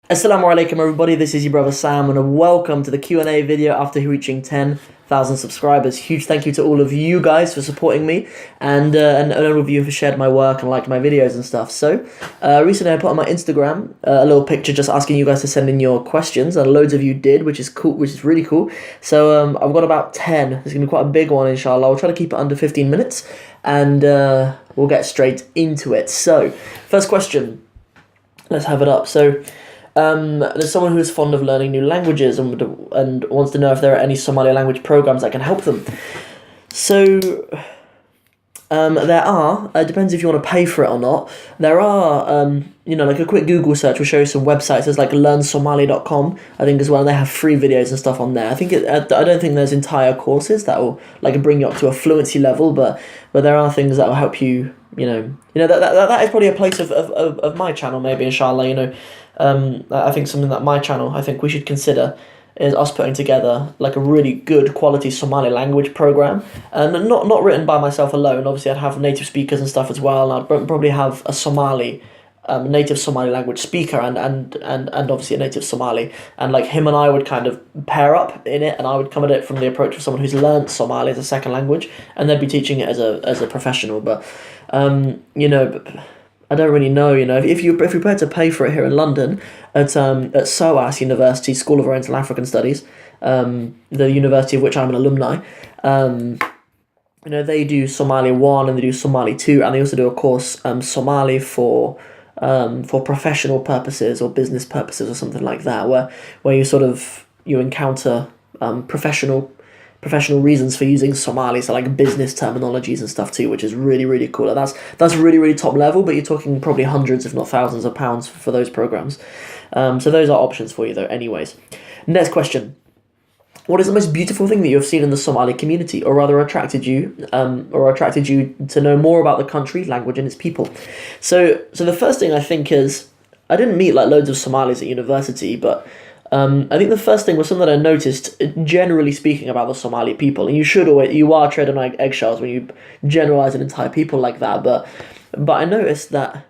Assalamu alaikum everybody, this is your brother Sam and welcome to the Q&A video after reaching 10,000 subscribers. Huge thank you to all of you guys for supporting me and all of you who shared my work and liked my videos and stuff. So recently I put on my Instagram a little picture just asking you guys to send in your questions, and loads of you did, which is cool, which is really cool. So I've got about 10. It's going to be quite a big one, inshallah. I'll try to keep it under 15 minutes and we'll get straight into it. So first question, let's have it up. So there's someone who is fond of learning new languages and wants to know if there are any Somali language programs that can help them. So there are. It depends if you want to pay for it or not. There are, like a quick Google search will show you some websites. There's like learnsomali.com, I think, as well. And they have free videos and stuff on there. I don't think there's entire courses that will like bring you up to a fluency level, but there are things that will help you. That is probably a place of my channel, maybe, inshallah. I think something that my channel, I think we should consider is us putting together like a really good quality Somali language program, and not written by myself alone. Obviously, I'd have native speakers and stuff as well, and I'd probably have a Somali, native Somali language speaker and obviously a native Somali, and like him and I would kind of pair up in it, and I would come at it from the approach of someone who's learnt Somali as a second language, and they'd be teaching it as a professional. But I don't really know, if you're prepared to pay for it here in London at SOAS University, School of Oriental African Studies, the university of which I'm an alumni, they do Somali 1 and they do Somali 2, and they also do a course, Somali for professional purposes or business purposes or something like that, where you encounter professional reasons for using Somali, so like business terminologies and stuff too, which is really, really cool. And that's really, really top level, but you're talking probably hundreds if not thousands of pounds for those programs. So those are options for you though. Anyways, next question. What is the most beautiful thing that you have seen in the Somali community, or rather attracted you to know more about the country, language and its people? So the first thing I think is, I didn't meet like loads of Somalis at university, but I think the first thing was something that I noticed, generally speaking, about the Somali people, and you are treading on eggshells when you generalize an entire people like that, but I noticed that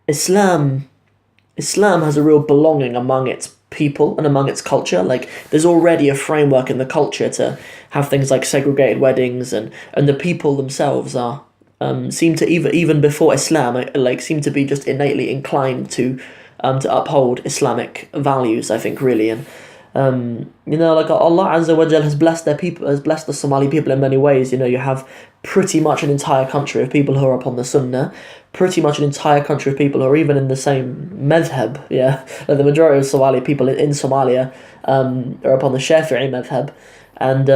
Islam has a real belonging among its people and among its culture. Like, there's already a framework in the culture to have things like segregated weddings, and the people themselves are seem to even before Islam seem to be just innately inclined to uphold Islamic values, I think, really. And like Allah Azza wa Jal has blessed the Somali people in many ways. You have pretty much an entire country of people who are upon the Sunnah, pretty much an entire country of people who are even in the same madhab. Yeah, like the majority of Somali people in Somalia are upon the Shafi'i madhab, and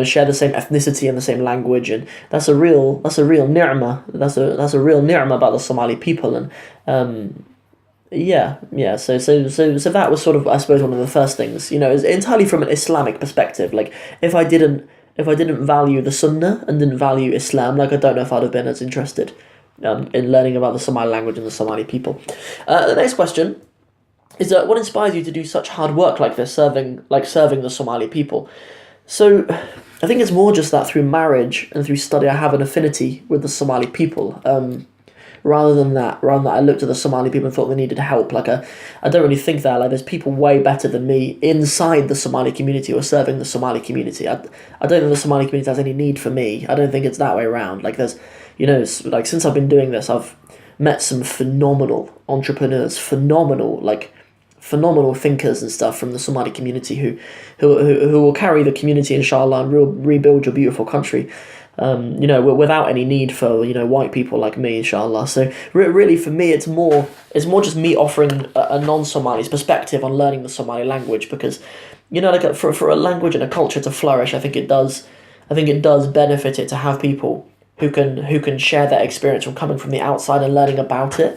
share the same ethnicity and the same language, and that's a real ni'mah. That's a real ni'mah about the Somali people. And so that was sort of, I suppose, one of the first things. Is entirely from an Islamic perspective. Like, if I didn't value the Sunnah and didn't value Islam, like, I don't know if I'd have been as interested in learning about the Somali language and the Somali people. The next question is, what inspires you to do such hard work like this, serving the Somali people? So I think it's more just that through marriage and through study I have an affinity with the Somali people. Rather than that, I looked at the Somali people and thought they needed help. Like, I don't really think that. Like, there's people way better than me inside the Somali community or serving the Somali community. I don't think the Somali community has any need for me. I don't think it's that way around. Like, there's, like, since I've been doing this, I've met some phenomenal entrepreneurs, phenomenal thinkers and stuff from the Somali community who will carry the community, inshallah, and rebuild your beautiful country. Without any need for white people like me, inshallah. So really, for me, it's more just me offering a non-Somali's perspective on learning the Somali language, because like for a language and a culture to flourish, I think it does benefit it to have people who can share that experience from coming from the outside and learning about it.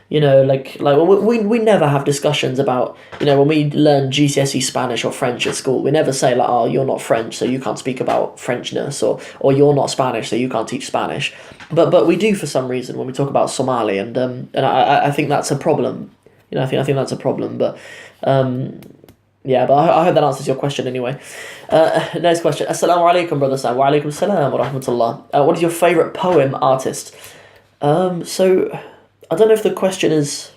We never have discussions about, when we learn GCSE Spanish or French at school, we never say like, oh, you're not French, so you can't speak about Frenchness, or you're not Spanish, so you can't teach Spanish. But we do for some reason when we talk about Somali, and I think that's a problem. I think that's a problem. But but I hope that answers your question anyway. Next question. Assalamu alaikum, brother Sam. Wa alaikum salam wa rahmatullah. What is your favourite poem artist? So I don't know if the question is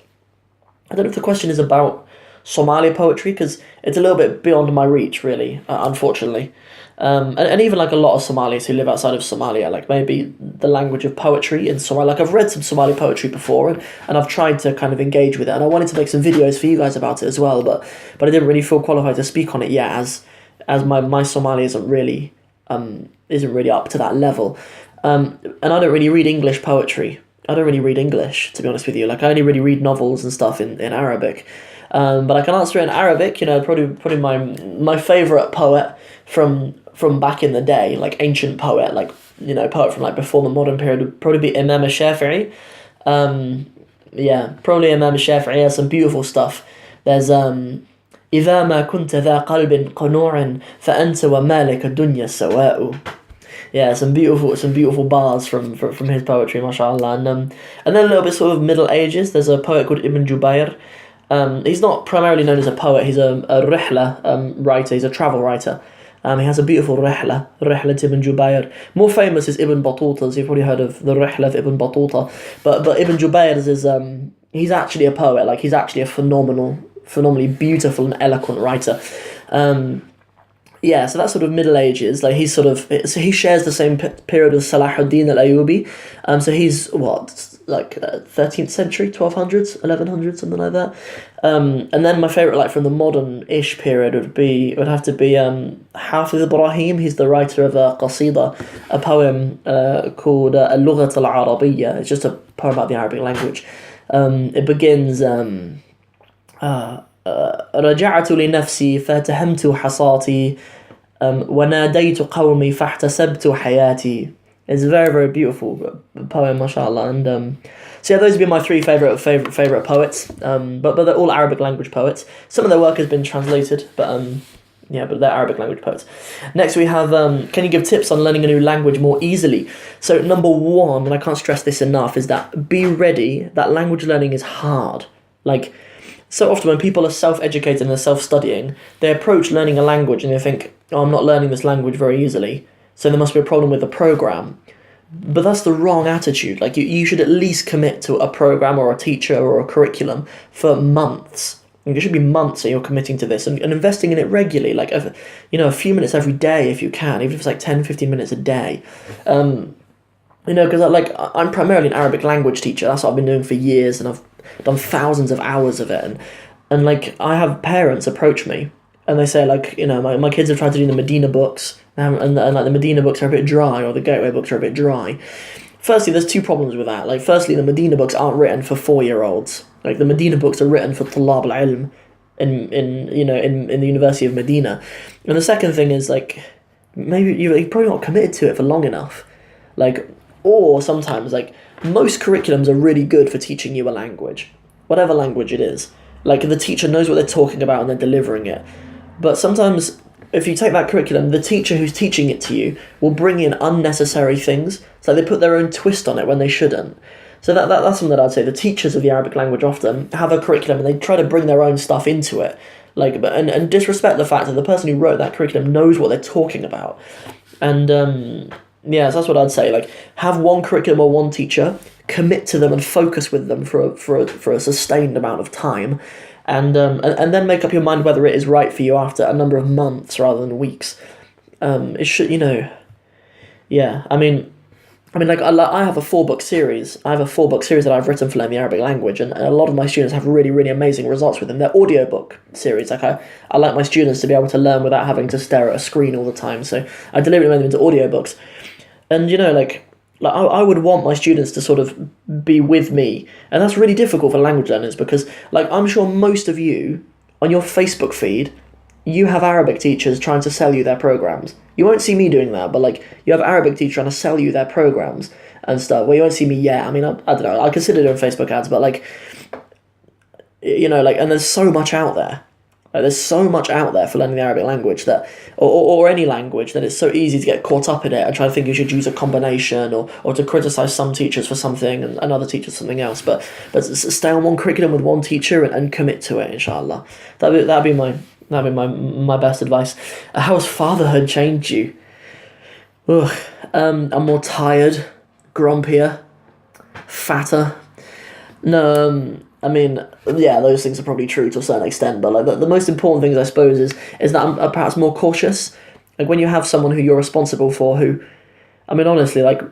about Somali poetry, because it's a little bit beyond my reach, really, unfortunately. And even like a lot of Somalis who live outside of Somalia, like maybe the language of poetry in Somalia, like I've read some Somali poetry before, and I've tried to kind of engage with it, and I wanted to make some videos for you guys about it as well, but I didn't really feel qualified to speak on it yet, as my Somali isn't really up to that level. And I don't really read English poetry. I don't really read English, to be honest with you. Like, I only really read novels and stuff in Arabic. But I can answer it in Arabic. You know, probably my favourite poet from back in the day, like ancient poet, like, you know, poet from like before the modern period, would probably be Imam al-Shafi'i. Yeah, probably Imam al-Shafi'i has some beautiful stuff. There's إذا ما كنت ذا قلب قنوع فأنت ومالك الدنيا سواء. Yeah, some beautiful bars from his poetry, mashallah. And then a little bit sort of Middle Ages. There's a poet called Ibn Jubayr. He's not primarily known as a poet. He's a rihla writer. He's a travel writer. He has a beautiful rihla Ibn Jubayr. More famous is Ibn Battuta. You've probably heard of the rihla of Ibn Battuta. But Ibn Jubayr is he's actually a poet. Like, he's actually a phenomenally beautiful and eloquent writer. Yeah, so that's sort of Middle Ages. Like, he's sort of, so he shares the same period as Salahuddin al-Ayyubi. So he's what, like 13th century, 1200s, 1100s, something like that. And then my favorite, like from the modern-ish period, would have to be Hafiz Ibrahim. He's the writer of a qasida, a poem called Al-Lughat al-Arabiyya. It's just a poem about the Arabic language. It begins. رجعت لنفسي فاتهمت حصاتي وناديت قومي فاحتسبت حياتي. It's a very, very beautiful poem, mashallah. And so yeah, those would be my three favorite poets. But they're all Arabic language poets. Some of their work has been translated, but but they're Arabic language poets. Next we have, can you give tips on learning a new language more easily? So number one, and I can't stress this enough, is that be ready that language learning is hard. Like, so often when people are self-educated and they're self-studying, they approach learning a language and they think, oh, I'm not learning this language very easily, so there must be a problem with the program. But that's the wrong attitude. Like, you should at least commit to a program or a teacher or a curriculum for months. It should be months that you're committing to this and investing in it regularly, like, a few minutes every day if you can, even if it's like 10, 15 minutes a day. Because I'm primarily an Arabic language teacher. That's what I've been doing for years, and I've done thousands of hours of it. And like, I have parents approach me, and they say, like, my kids have tried to do the Medina books, and like the Medina books are a bit dry, or the Gateway books are a bit dry. Firstly, there's two problems with that. Like, firstly, the Medina books aren't written for 4-year-olds. Like, the Medina books are written for Tulab al-Ilm in the University of Medina. And the second thing is, like, maybe you're probably not committed to it for long enough. Like, or sometimes, like, most curriculums are really good for teaching you a language, whatever language it is. Like, the teacher knows what they're talking about and they're delivering it. But sometimes, if you take that curriculum, the teacher who's teaching it to you will bring in unnecessary things. So they put their own twist on it when they shouldn't. So that's something that I'd say. The teachers of the Arabic language often have a curriculum and they try to bring their own stuff into it. Like, and disrespect the fact that the person who wrote that curriculum knows what they're talking about. And, so that's what I'd say. Like, have one curriculum or one teacher, commit to them and focus with them for a sustained amount of time, and then make up your mind whether it is right for you after a number of months rather than weeks. It should, like, I have a 4-book series. I have a 4-book series that I've written for learning the Arabic language, and a lot of my students have really, really amazing results with them. They're audiobook series. Like, I like my students to be able to learn without having to stare at a screen all the time, so I deliberately made them into audiobooks. And, I would want my students to sort of be with me, and that's really difficult for language learners because, like, I'm sure most of you, on your Facebook feed, you have Arabic teachers trying to sell you their programs. You won't see me doing that, but, like, you have Arabic teachers trying to sell you their programs and stuff. Well, you won't see me yet. I mean, I don't know, I consider doing Facebook ads, but, like, and there's so much out there. Like, there's so much out there for learning the Arabic language that, or any language, that it's so easy to get caught up in it and try to think you should use a combination or to criticise some teachers for something and other teachers for something else. But stay on one curriculum with one teacher and commit to it, inshallah. That'd be my best advice. How has fatherhood changed you? I'm more tired, grumpier, fatter. No, I mean, yeah, those things are probably true to a certain extent, but like the most important things, I suppose, is that I'm perhaps more cautious. Like when you have someone who you're responsible for, who, I mean, honestly, like,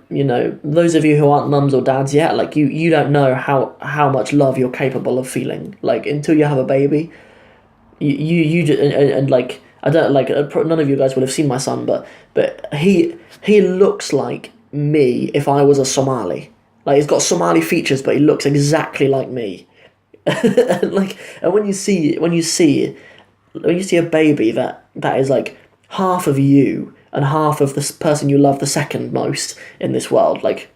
those of you who aren't mums or dads yet, like you don't know how much love you're capable of feeling. Like until you have a baby, you just, and like I don't like none of you guys will have seen my son, but he looks like me if I was a Somali. Like he's got Somali features, but he looks exactly like me. And when you see a baby that is like half of you and half of the person you love the second most in this world, like,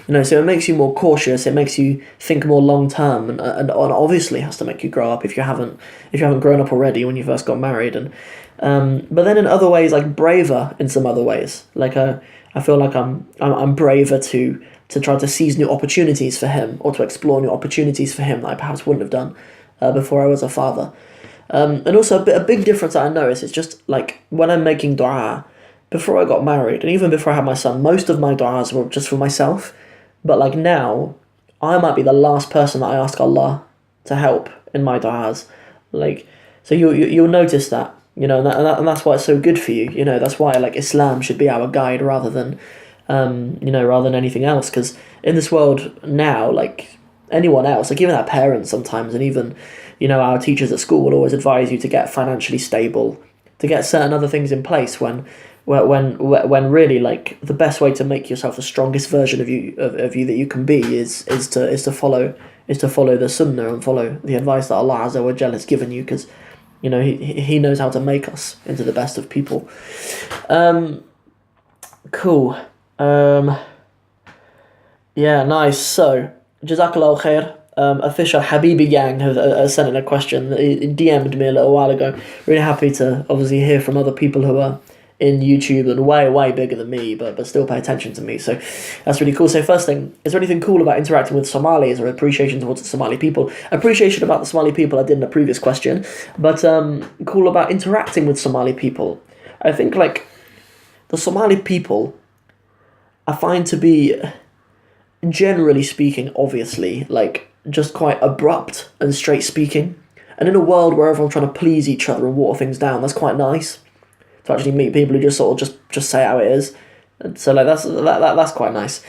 so it makes you more cautious. It makes you think more long term, and obviously has to make you grow up if you haven't grown up already when you first got married. And but then in other ways, like braver in some other ways. Like I feel like I'm braver to try to seize new opportunities for him, or to explore new opportunities for him that I perhaps wouldn't have done before I was a father. And also a big difference that I notice is just like when I'm making dua. Before I got married, and even before I had my son, most of my du'as were just for myself. But like now, I might be the last person that I ask Allah to help in my du'as. Like, so you'll notice that, and that's why it's so good for you. That's why like Islam should be our guide rather than, rather than anything else. Because in this world now, like anyone else, like even our parents sometimes, and even, our teachers at school will always advise you to get financially stable, to get certain other things in place when really like the best way to make yourself the strongest version of you that you can be is to follow the sunnah and follow the advice that Allah Azza wa Jalla has given you, because he knows how to make us into the best of people. Cool. Yeah, nice. So Jazakallah khair. Official Habibi Gang have sent in a question. He DM'd me a little while ago. Really happy to obviously hear from other people who are in YouTube and way bigger than me, but still pay attention to me. So that's really cool. So first thing, is there anything cool about interacting with Somalis or appreciation towards the Somali people? Appreciation about the Somali people I did in the previous question, but cool about interacting with Somali people. I think like the Somali people I find to be, generally speaking, obviously, like just quite abrupt and straight speaking. And in a world where everyone's trying to please each other and water things down, that's quite nice to actually meet people who just sort of just say how it is. And so like that's quite nice.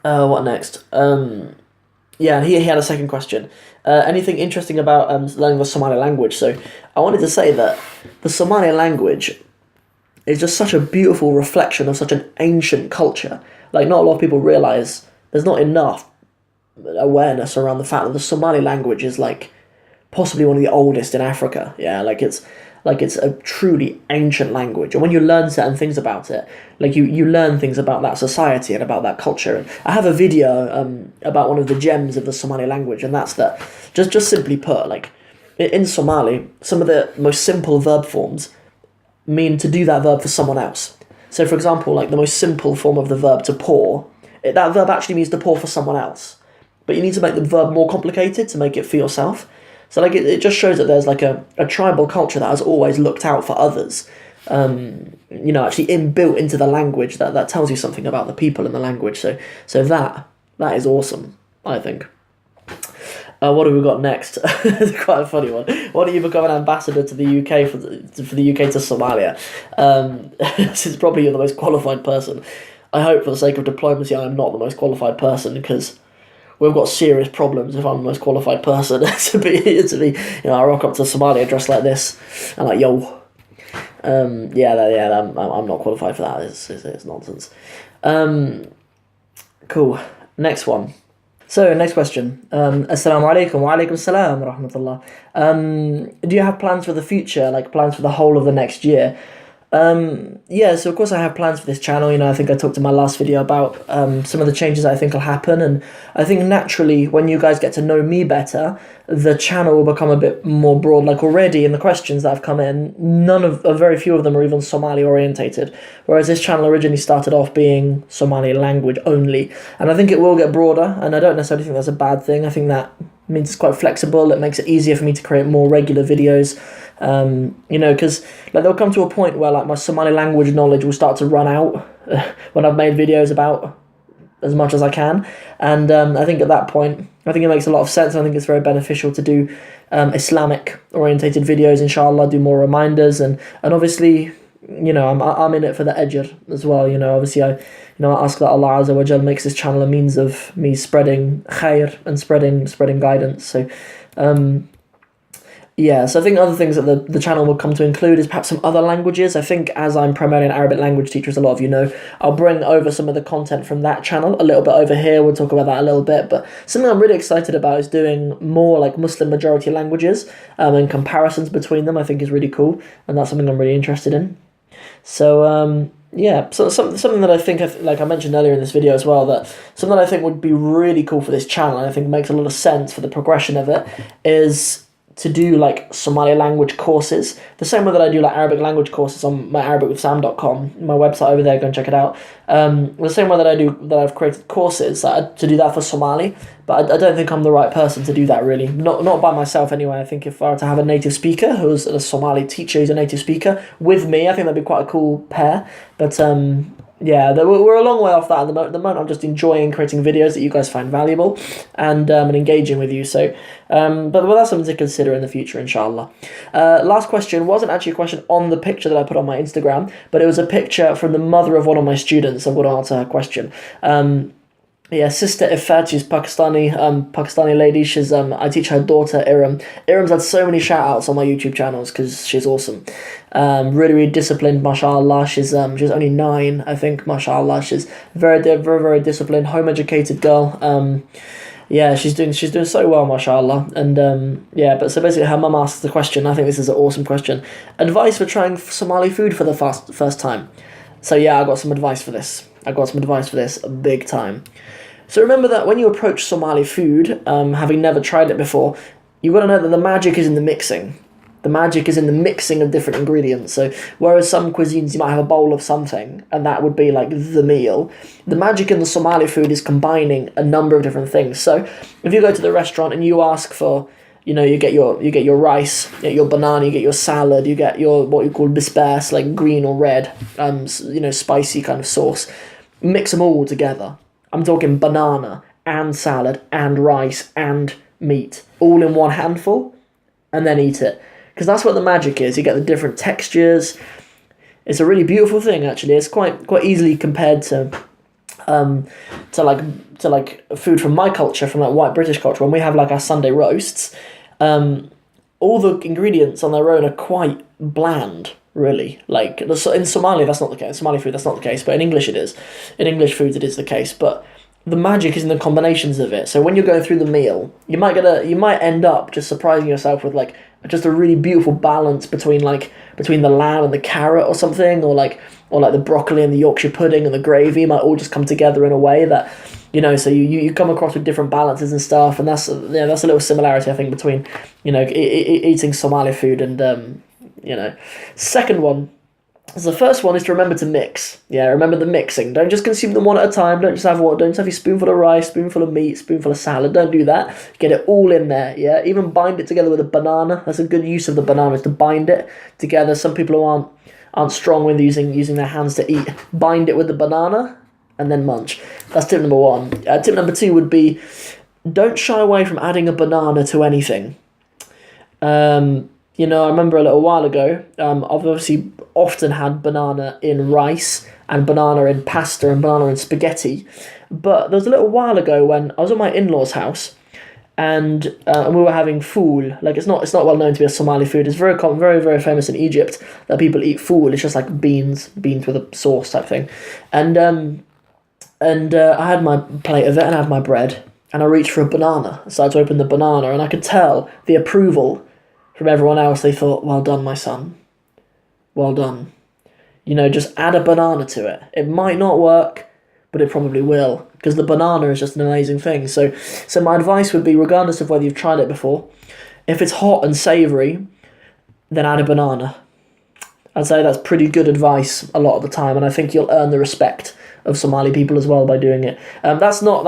What next? Yeah, and he had a second question. Anything interesting about learning the Somali language? So I wanted to say that the Somali language is just such a beautiful reflection of such an ancient culture. Like not a lot of people realise there's not enough awareness around the fact that the Somali language is like possibly one of the oldest in Africa. Yeah, like it's a truly ancient language. And when you learn certain things about it, like you learn things about that society and about that culture. And I have a video about one of the gems of the Somali language, and that's that. Just simply put, like in Somali, some of the most simple verb forms mean to do that verb for someone else. So for example, like the most simple form of the verb to pour, that verb actually means to pour for someone else. But you need to make the verb more complicated to make it for yourself. So like it just shows that there's like a tribal culture that has always looked out for others. Actually inbuilt into the language that tells you something about the people in the language. So that is awesome, I think. What have we got next? It's quite a funny one. Why don't you become an ambassador to the UK for the UK to Somalia? Since probably you're the most qualified person. I hope for the sake of diplomacy I'm not the most qualified person, because we've got serious problems if I'm the most qualified person to be. I rock up to Somalia dressed like this and like yo. I'm not qualified for that. It's nonsense. Cool. Next one. So, next question. Assalamu alaikum wa alaikum salam wa rahmatullah. Do you have plans for the future, like plans for the whole of the next year? Yeah, so of course I have plans for this channel. I think I talked in my last video about some of the changes I think will happen, and I think naturally when you guys get to know me better, the channel will become a bit more broad. Like already in the questions that have come in, very few of them are even Somali orientated, whereas this channel originally started off being Somali language only, and I think it will get broader, and I don't necessarily think that's a bad thing. I think that means it's quite flexible. It makes it easier for me to create more regular videos. Because like there'll come to a point where like my Somali language knowledge will start to run out when I've made videos about as much as I can. And I think at that point, I think it makes a lot of sense. I think it's very beneficial to do Islamic orientated videos, inshallah, do more reminders, and obviously, you know, I'm in it for the ajr as well. You know, obviously I ask that Allah Azza wa Jal makes this channel a means of me spreading khair and spreading guidance. So yeah, so I think other things that the channel will come to include is perhaps some other languages. I think as I'm primarily an Arabic language teacher, as a lot of you know, I'll bring over some of the content from that channel a little bit over here. We'll talk about that a little bit. But something I'm really excited about is doing more like Muslim majority languages and comparisons between them. I think is really cool, and that's something I'm really interested in. So yeah, so something that I think, like I mentioned earlier in this video as well, that something that I think would be really cool for this channel, and I think makes a lot of sense for the progression of it, is to do like Somali language courses, the same way that I do like Arabic language courses on my arabicwithsam.com, my website over there, go and check it out. The same way that I've created courses to do that for Somali, but I don't think I'm the right person to do that really, not by myself anyway. I think if I were to have a native speaker who's a Somali teacher who's a native speaker with me, I think that'd be quite a cool pair, but yeah, we're a long way off that at the moment. At the moment, I'm just enjoying creating videos that you guys find valuable and engaging with you. So, but that's something to consider in the future, inshallah. Last question wasn't actually a question on the picture that I put on my Instagram, but it was a picture from the mother of one of my students. I'm going to answer her question. Yeah, Sister Ifat, she's Pakistani lady. She's I teach her daughter Iram. Iram's had so many shout outs on my YouTube channels because she's awesome. Really disciplined, mashallah. She's only 9, I think, mashallah. She's very disciplined, home educated girl. Yeah, she's doing so well, mashallah. And yeah, but so basically her mum asks the question. I think this is an awesome question. Advice for trying Somali food for the first time. So yeah, I got some advice for this. Big time. So remember that when you approach Somali food, having never tried it before, you've got to know that the magic is in the mixing. The magic is in the mixing of different ingredients. So whereas some cuisines you might have a bowl of something, and that would be like the meal, the magic in the Somali food is combining a number of different things. So if you go to the restaurant and you ask for, you know, you get your rice, you get your banana, you get your salad, you get your what you call bisbas, like green or red, you know, spicy kind of sauce. Mix them all together. I'm talking banana and salad and rice and meat all in one handful, and then eat it, because that's what the magic is. You get the different textures. It's a really beautiful thing, actually. It's quite easily compared to food from my culture, from like white British culture. When we have like our Sunday roasts, all the ingredients on their own are quite bland, really. Like in Somalia, that's not the case. Somali food, that's not the case, but in English it is. In English foods, it is the case. But the magic is in the combinations of it. So when you're going through the meal, you might end up just surprising yourself with like just a really beautiful balance between the lamb and the carrot or something, or like the broccoli and the Yorkshire pudding and the gravy might all just come together in a way that, you know, so you come across with different balances and stuff, and that's a little similarity, I think, between, you know, eating Somali food and you know. Second one, so the first one is to remember to mix. Yeah, remember the mixing. Don't just consume them one at a time. Don't just have your spoonful of rice, spoonful of meat, spoonful of salad. Don't do that. Get it all in there. Yeah, even bind it together with a banana. That's a good use of the banana, is to bind it together. Some people who aren't strong with using their hands to eat, bind it with the banana and then munch. That's tip number 1. Tip number 2 would be, don't shy away from adding a banana to anything. You know, I remember a little while ago, I've obviously often had banana in rice and banana in pasta and banana in spaghetti, but there was a little while ago when I was at my in-laws' house and we were having fool. Like, it's not well known to be a Somali food. It's very very famous in Egypt that people eat fool. It's just like beans with a sauce type thing, and I had my plate of it and I had my bread and I reached for a banana. I started to open the banana and I could tell the approval from everyone else. They thought, well done, my son. Well done. You know, just add a banana to it. It might not work, but it probably will, because the banana is just an amazing thing. So my advice would be, regardless of whether you've tried it before, if it's hot and savoury, then add a banana. I'd say that's pretty good advice a lot of the time, and I think you'll earn the respect of Somali people as well by doing it. That's not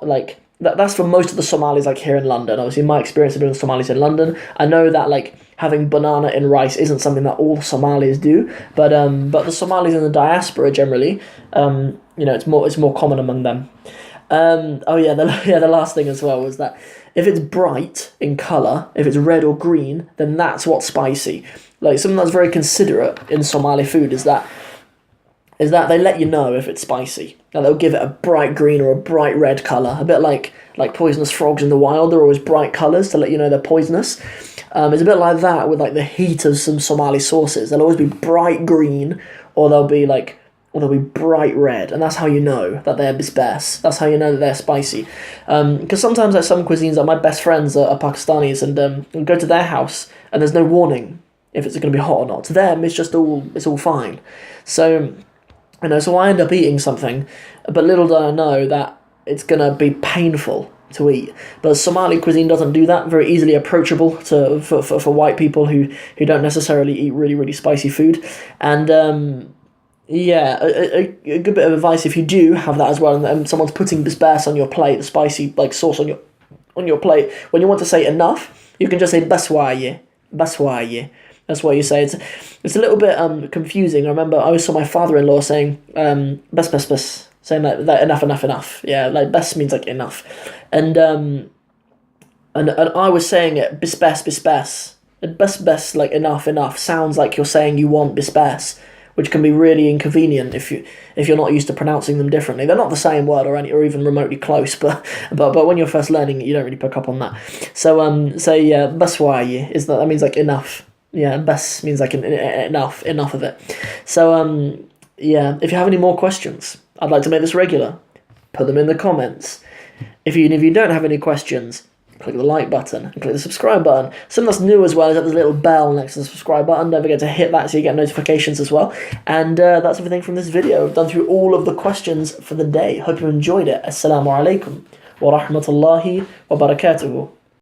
like that's for most of the Somalis like here in London. Obviously, my experience of being with Somalis in London, I know that like having banana in rice isn't something that all Somalis do, but the Somalis in the diaspora generally, it's more common among them. The last thing as well was that if it's bright in colour, if it's red or green, then that's what's spicy. Like something that's very considerate in Somali food is that they let you know if it's spicy. Now they'll give it a bright green or a bright red colour, a bit like poisonous frogs in the wild. They're always bright colours to let you know they're poisonous. It's a bit like that with like the heat of some Somali sauces. They'll always be bright green, or they'll be bright red, and that's how you know that they're bisbas. That's how you know that they're spicy. Because sometimes like some cuisines, like my best friends are Pakistanis, and you go to their house and there's no warning if it's going to be hot or not. To them, it's all fine. So. So I end up eating something, but little do I know that it's going to be painful to eat. But Somali cuisine doesn't do that, very easily approachable for white people who don't necessarily eat really, really spicy food. And a good bit of advice if you do have that as well, and someone's putting bisbas on your plate, the spicy like sauce on your plate, when you want to say enough, you can just say baswaye. That's what you say. It's a little bit confusing. I remember I always saw my father-in-law saying bes, saying that enough. Yeah, like bes means like enough, and I was saying it bisbes. And bes like enough sounds like you're saying you want bisbes, which can be really inconvenient if you're not used to pronouncing them differently. They're not the same word or even remotely close, but when you're first learning it, you don't really pick up on that. So baswaye is that means like enough. Yeah, bas means like enough of it. So if you have any more questions, I'd like to make this regular. Put them in the comments. If you don't have any questions, click the like button and click the subscribe button. Something that's new as well is that there's a little bell next to the subscribe button. Don't forget to hit that so you get notifications as well. And that's everything from this video. I've done through all of the questions for the day. Hope you enjoyed it. Assalamu alaikum wa rahmatullahi wa barakatuhu.